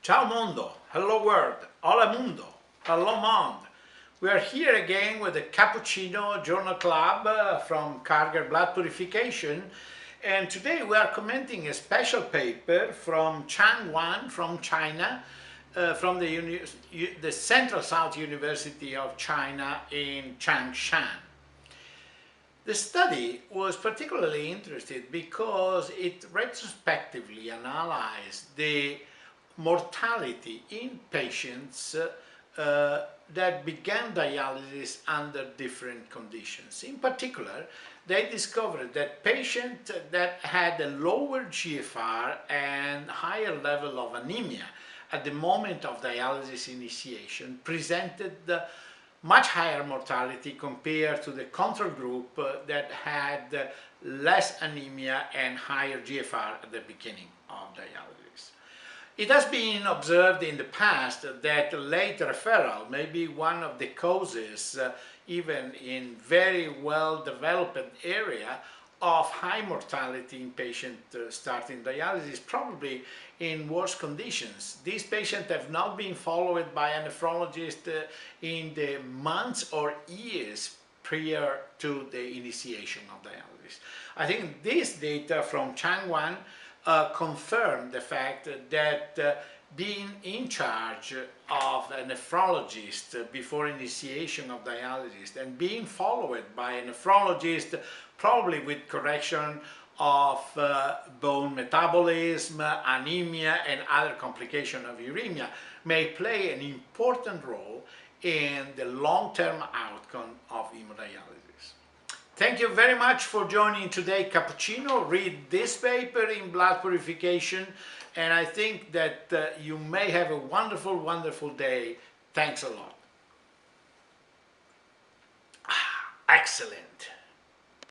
Ciao mondo, hello world, hola mundo, hello monde. We are here again with the Cappuccino Journal Club from Karger Blood Purification, and today we are commenting a special paper from Chang Wang from China, from the Central South University of China in Changshan. The study was particularly interesting because it retrospectively analyzed the mortality in patients that began dialysis under different conditions. In particular, they discovered that patients that had a lower GFR and higher level of anemia at the moment of dialysis initiation presented much higher mortality compared to the control group that had less anemia and higher GFR at the beginning of dialysis. It has been observed in the past that late referral may be one of the causes, even in very well-developed area, of high mortality in patients starting dialysis, probably in worse conditions. These patients have not been followed by a nephrologist in the months or years prior to the initiation of dialysis. I think this data from Chang Wang confirmed the fact that being in charge of a nephrologist before initiation of dialysis and being followed by a nephrologist probably with correction of bone metabolism, anemia and other complications of uremia may play an important role in the long-term outcome of hemodialysis. Thank you very much for joining today, Cappuccino. Read this paper in Blood Purification, and I think that you may have a wonderful, wonderful day. Thanks a lot. Excellent.